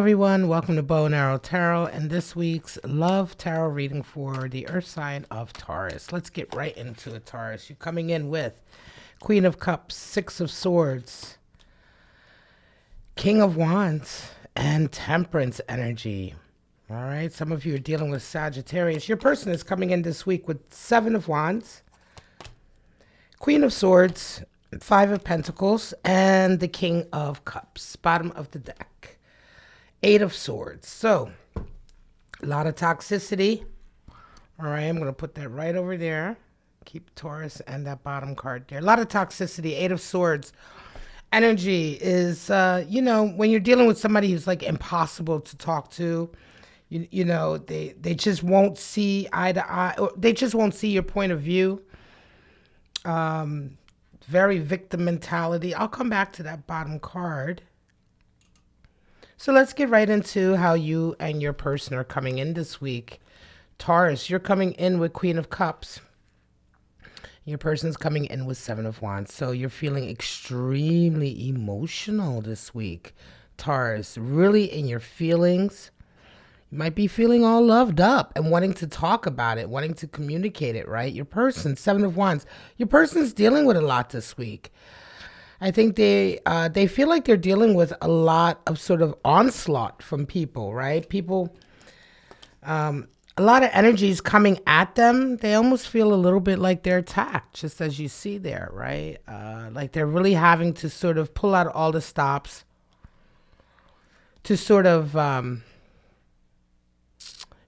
everyone. Welcome to Bow and Arrow Tarot and this week's Love Tarot reading for the Earth sign of Taurus. Let's get right into it, Taurus. You're coming in with Queen of Cups, Six of Swords, King of Wands, and Temperance energy. All right, some of you are dealing with Sagittarius. Your person is coming in this week with Seven of Wands, Queen of Swords, Five of Pentacles, and the King of Cups, bottom of the deck. Eight of Swords. So, a lot of toxicity. All right, I'm going to put that right over there. Keep Taurus and that bottom card there. A lot of toxicity. Eight of Swords. Energy is, when you're dealing with somebody who's like impossible to talk to, they just won't see eye to eye, or they just won't see your point of view. Very victim mentality. I'll come back to that bottom card. So let's get right into how you and your person are coming in this week. Taurus, you're coming in with Queen of Cups. Your person's coming in with Seven of Wands. So you're feeling extremely emotional this week. Taurus, really in your feelings. You might be feeling all loved up and wanting to talk about it, wanting to communicate it, right? Your person, Seven of Wands. Your person's dealing with a lot this week. I think they feel like they're dealing with a lot of sort of onslaught from people, right? People, a lot of energy is coming at them. They almost feel a little bit like they're attacked, just as you see there, right? Like they're really having to sort of pull out all the stops to sort of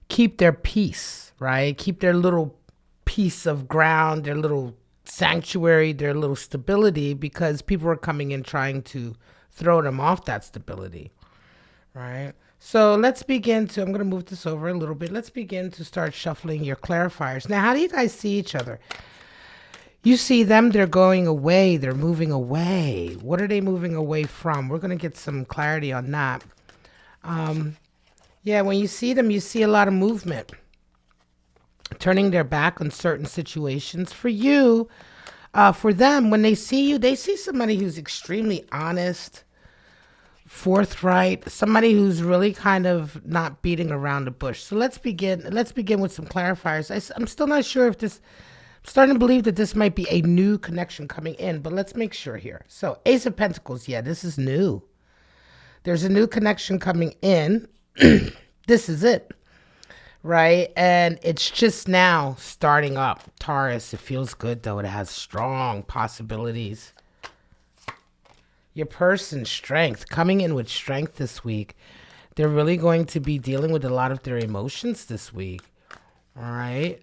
keep their peace, right? Keep their little piece of ground, their little sanctuary, their little stability, because people are coming in trying to throw them off that stability, right? So let's begin to, I'm going to move this over a little bit. Let's begin to start shuffling your clarifiers. Now, how do you guys see each other? You see them, they're going away, they're moving away. What are they moving away from? We're going to get some clarity on that. Yeah, when you see them, you see a lot of movement. Turning their back on certain situations. For you, for them, when they see you, they see somebody who's extremely honest, forthright, somebody who's really kind of not beating around the bush. So let's begin with some clarifiers. I'm still not sure if this, I'm starting to believe that this might be a new connection coming in, but let's make sure here. So Ace of Pentacles, yeah, this is new. There's a new connection coming in. This is it. Right? And it's just now starting up. Taurus, it feels good though. It has strong possibilities. Your person's strength, coming in with strength this week. They're really going to be dealing with a lot of their emotions this week. All right?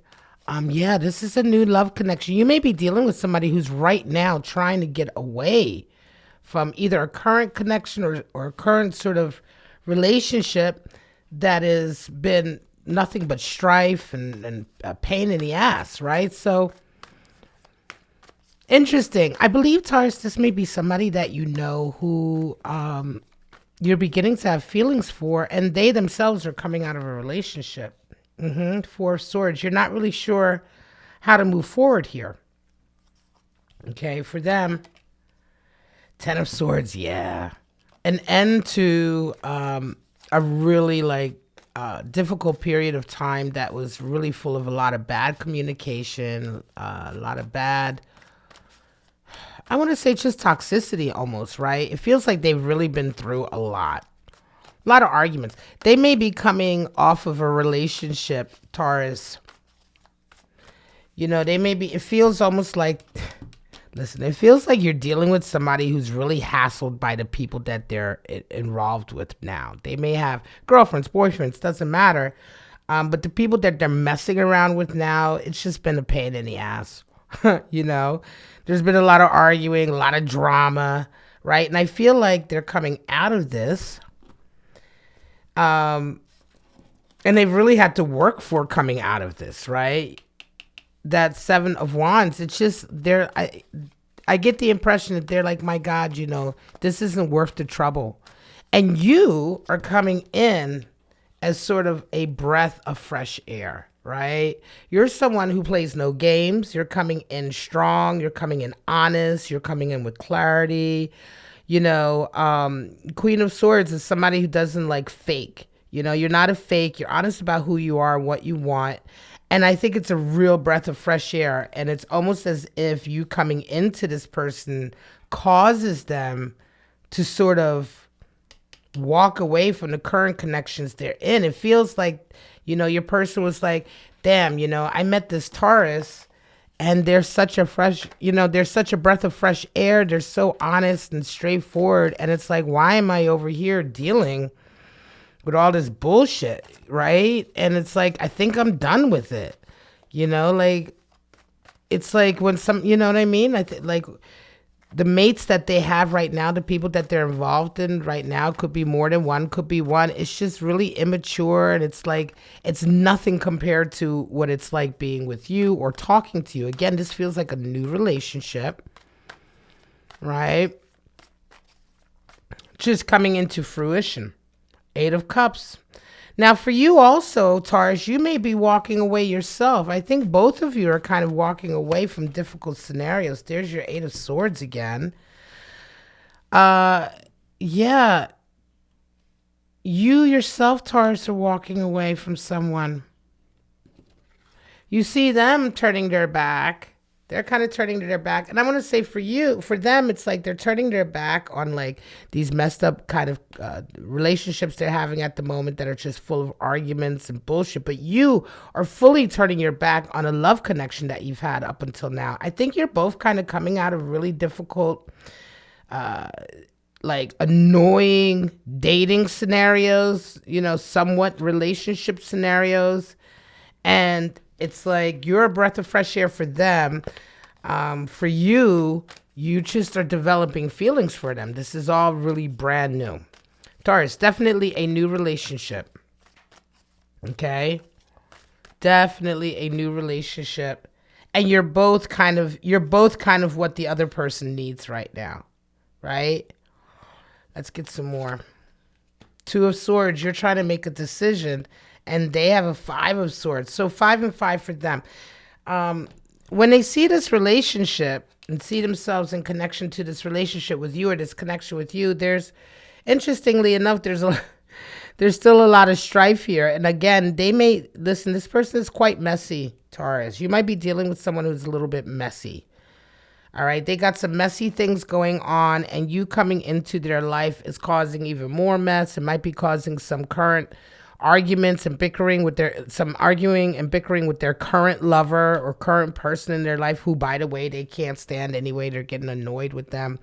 Yeah, this is a new love connection. You may be dealing with somebody who's right now trying to get away from either a current connection or a current sort of relationship that has been nothing but strife and a pain in the ass, right? So, interesting. I believe, Taurus, this may be somebody that you know who you're beginning to have feelings for, and they themselves are coming out of a relationship. Four of Swords. You're not really sure how to move forward here. Okay, for them, Ten of Swords, yeah. An end to a really difficult period of time that was really full of a lot of bad communication, a lot of bad, I want to say just toxicity almost, right? It feels like they've really been through a lot of arguments. They may be coming off of a relationship, Taurus. They may be, it feels almost like, listen, it feels like you're dealing with somebody who's really hassled by the people that they're involved with now. They may have girlfriends, boyfriends, doesn't matter. But the people that they're messing around with now, it's just been a pain in the ass. There's been a lot of arguing, a lot of drama, right? And I feel like they're coming out of this. And they've really had to work for coming out of this, right? That Seven of Wands, it's just I get the impression that they're like, my God, this isn't worth the trouble. And you are coming in as sort of a breath of fresh air, right? You're someone who plays no games. You're coming in strong. You're coming in honest. You're coming in with clarity. Queen of Swords is somebody who doesn't like fake. You're not a fake. You're honest about who you are, what you want. And I think it's a real breath of fresh air. And it's almost as if you coming into this person causes them to sort of walk away from the current connections they're in. It feels like, your person was like, damn, I met this Taurus and they're such a breath of fresh air. They're so honest and straightforward. And it's like, why am I over here dealing with all this bullshit, right? And it's like, I think I'm done with it. It's like when you know what I mean? Like the mates that they have right now, the people that they're involved in right now, could be more than one, could be one. It's just really immature. And it's like, it's nothing compared to what it's like being with you or talking to you. Again, this feels like a new relationship, right? Just coming into fruition. 8 of Cups. Now, for you also, Taurus, you may be walking away yourself. I think both of you are kind of walking away from difficult scenarios. There's your 8 of Swords again. Yeah. You yourself, Taurus, are walking away from someone. You see them turning their back. They're kind of turning their back. And I want to say for them, it's like they're turning their back on like these messed up kind of relationships they're having at the moment that are just full of arguments and bullshit. But you are fully turning your back on a love connection that you've had up until now. I think you're both kind of coming out of really difficult, like annoying dating scenarios, somewhat relationship scenarios. And it's like you're a breath of fresh air for them. For you, you just are developing feelings for them. This is all really brand new. Taurus, definitely a new relationship. Okay? Definitely a new relationship. And you're both kind of what the other person needs right now. Right? Let's get some more. 2 of Swords, you're trying to make a decision. And they have a 5 of Swords. So 5 and 5 for them. When they see this relationship and see themselves in connection to this relationship with you or this connection with you, interestingly enough, there's still a lot of strife here. And again, this person is quite messy, Taurus. You might be dealing with someone who's a little bit messy. All right. They got some messy things going on, and you coming into their life is causing even more mess. It might be causing some current arguments and bickering with their current lover or current person in their life who, by the way, they can't stand anyway. They're getting annoyed with them.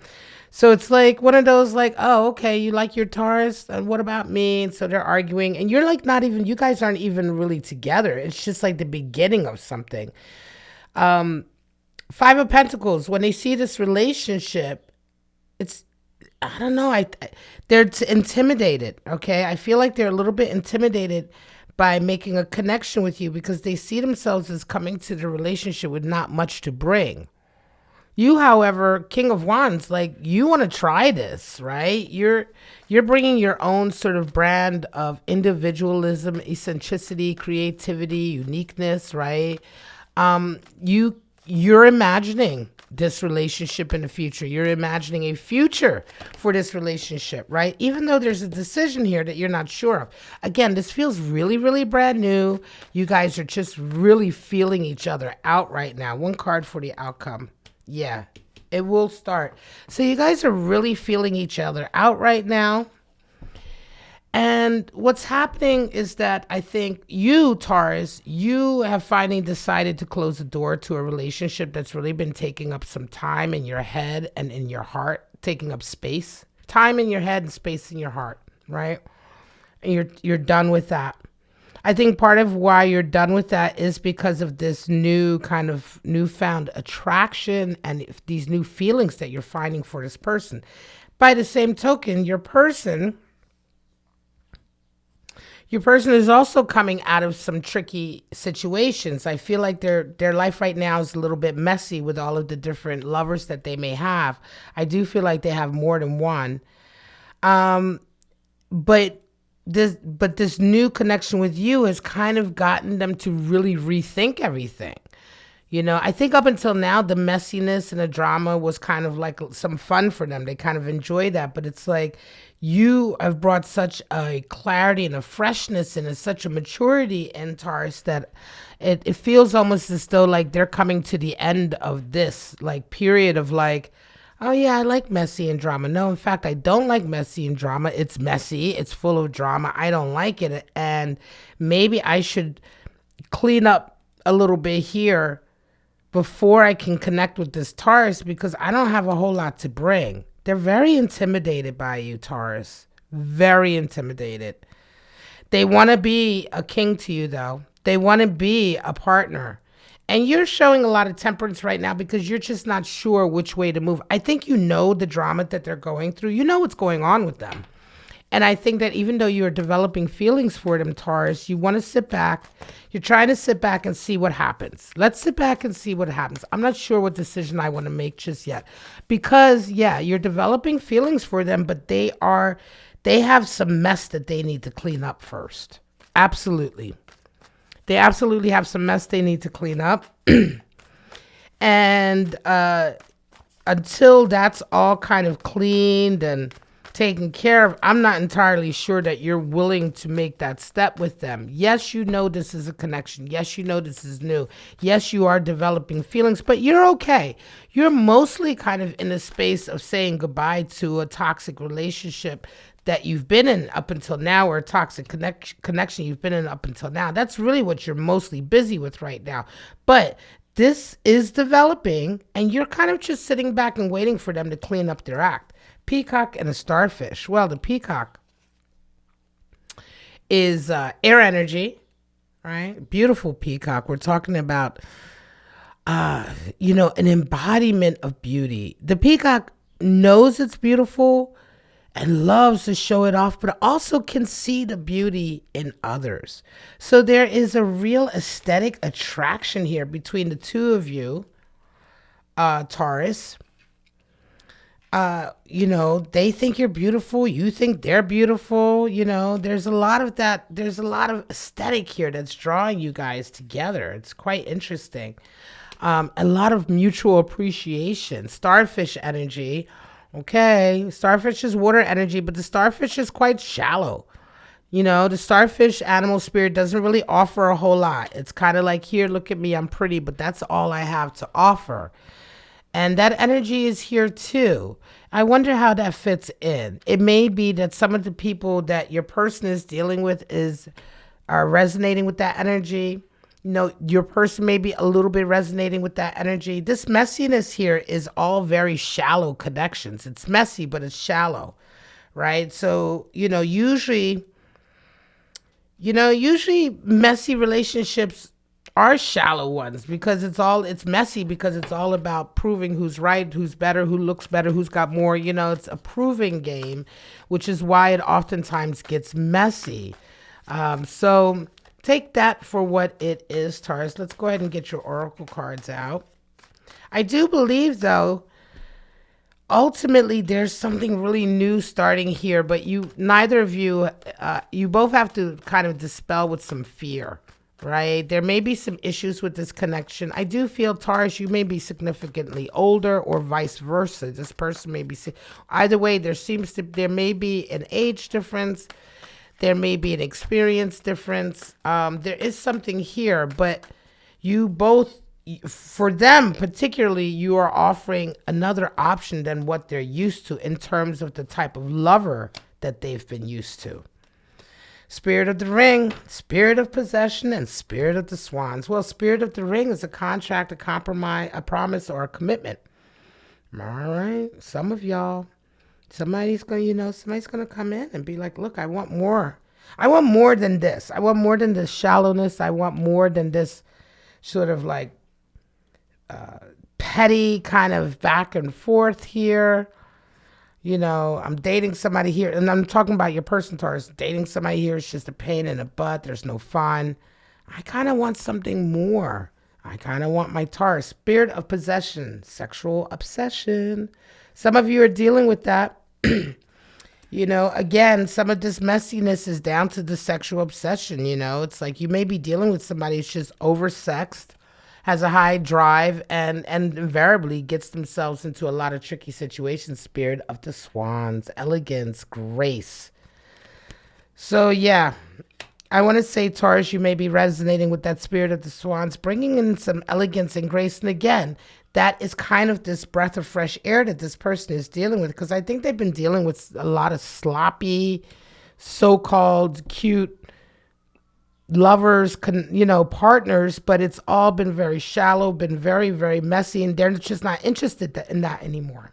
So it's like one of those like, oh, okay, you like your Taurus, and what about me? And so they're arguing, and you're like you guys aren't even really together. It's just like the beginning of something. 5 of Pentacles, when they see this relationship, I don't know. They're intimidated. Okay. I feel like they're a little bit intimidated by making a connection with you because they see themselves as coming to the relationship with not much to bring. You, however, King of Wands, like you want to try this, right? You're bringing your own sort of brand of individualism, eccentricity, creativity, uniqueness, right? You're imagining this relationship in the future. You're imagining a future for this relationship, right? Even though there's a decision here that you're not sure of. Again, this feels really, really brand new. You guys are just really feeling each other out right now. 1 card for the outcome. Yeah, it will start. So you guys are really feeling each other out right now. And what's happening is that I think you, Taurus, you have finally decided to close the door to a relationship that's really been taking up some time in your head and in your heart, taking up space, time in your head and space in your heart, right? And you're done with that. I think part of why you're done with that is because of this new kind of newfound attraction and these new feelings that you're finding for this person. By the same token, your person is also coming out of some tricky situations. I feel like their life right now is a little bit messy with all of the different lovers that they may have. I do feel like they have more than one. But this new connection with you has kind of gotten them to really rethink everything. You know, I think up until now, the messiness and the drama was kind of like some fun for them. They kind of enjoy that. But it's like you have brought such a clarity and a freshness and such a maturity in Taurus that it feels almost as though like they're coming to the end of this like period of like, oh yeah, I like messy and drama. No, in fact, I don't like messy and drama. It's messy. It's full of drama. I don't like it. And maybe I should clean up a little bit here before I can connect with this Taurus, because I don't have a whole lot to bring. They're very intimidated by you, Taurus. Very intimidated. They want to be a king to you, though. They want to be a partner. And you're showing a lot of temperance right now because you're just not sure which way to move. I think you know the drama that they're going through. You know what's going on with them. And I think that even though you're developing feelings for them, Taurus, you want to sit back. You're trying to sit back and see what happens. Let's sit back and see what happens. I'm not sure what decision I want to make just yet. Because, yeah, you're developing feelings for them, but they have some mess that they need to clean up first. Absolutely. They absolutely have some mess they need to clean up. And until that's all kind of cleaned and taken care of, I'm not entirely sure that you're willing to make that step with them. Yes, you know this is a connection. Yes, you know this is new. Yes, you are developing feelings, but you're okay. You're mostly kind of in a space of saying goodbye to a toxic relationship that you've been in up until now, or a toxic connection you've been in up until now. That's really what you're mostly busy with right now. But this is developing, and you're kind of just sitting back and waiting for them to clean up their act. Peacock and a starfish. Well, the peacock is air energy, right? Beautiful peacock. We're talking about, an embodiment of beauty. The peacock knows it's beautiful and loves to show it off, but also can see the beauty in others. So there is a real aesthetic attraction here between the two of you, Taurus. They think you're beautiful. You think they're beautiful. There's a lot of that. There's a lot of aesthetic here that's drawing you guys together. It's quite interesting. A lot of mutual appreciation. Starfish energy. Okay. Starfish is water energy, but the starfish is quite shallow. The starfish animal spirit doesn't really offer a whole lot. It's kind of like, here, look at me, I'm pretty, but that's all I have to offer. And that energy is here too. I wonder how that fits in. It may be that some of the people that your person is dealing with are resonating with that energy. Your person may be a little bit resonating with that energy. This messiness here is all very shallow connections. It's messy, but it's shallow, right? So, usually messy relationships are shallow ones because it's messy because it's all about proving who's right, who's better, who looks better, who's got more. It's a proving game, which is why it oftentimes gets messy. So take that for what it is, Taurus. Let's go ahead and get your oracle cards out. I do believe, though, ultimately there's something really new starting here, but neither of you, you both have to kind of dispel with some fear. Right? There may be some issues with this connection. I do feel, Taurus, you may be significantly older or vice versa. This person may be, either way, there may be an age difference. There may be an experience difference. There is something here, but you both, for them particularly, you are offering another option than what they're used to in terms of the type of lover that they've been used to. Spirit of the ring, spirit of possession, and spirit of the swans. Well, spirit of the ring is a contract, a compromise, a promise, or a commitment. All right. Some of y'all, somebody's going to come in and be like, look, I want more. I want more than this. I want more than this shallowness. I want more than this sort of like petty kind of back and forth here. I'm dating somebody here, and I'm talking about your person, Taurus. Dating somebody here is just a pain in the butt. There's no fun. I kind of want something more. I kind of want my Taurus. Spirit of possession, sexual obsession. Some of you are dealing with that. Again, some of this messiness is down to the sexual obsession. It's like you may be dealing with somebody who's just oversexed has a high drive, and invariably gets themselves into a lot of tricky situations. Spirit of the Swans, elegance, grace. So yeah, I want to say, Taurus, you may be resonating with that spirit of the Swans, bringing in some elegance and grace. And again, that is kind of this breath of fresh air that this person is dealing with, because I think they've been dealing with a lot of sloppy, so-called cute lovers, partners, but it's all been very shallow, been very, very messy, and they're just not interested in that anymore.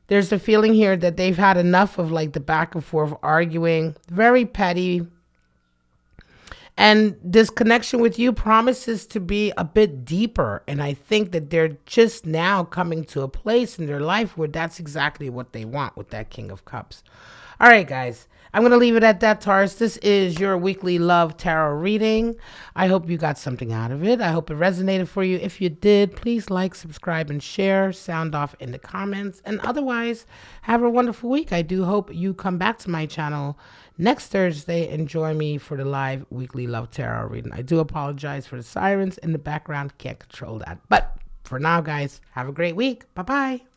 There's a feeling here that they've had enough of like the back and forth arguing, very petty. And this connection with you promises to be a bit deeper. And I think that they're just now coming to a place in their life where that's exactly what they want with that King of Cups. All right, guys. I'm going to leave it at that, Taurus. This is your weekly love tarot reading. I hope you got something out of it. I hope it resonated for you. If you did, please like, subscribe, and share. Sound off in the comments. And otherwise, have a wonderful week. I do hope you come back to my channel next Thursday and join me for the live weekly love tarot reading. I do apologize for the sirens in the background. Can't control that. But for now, guys, have a great week. Bye-bye.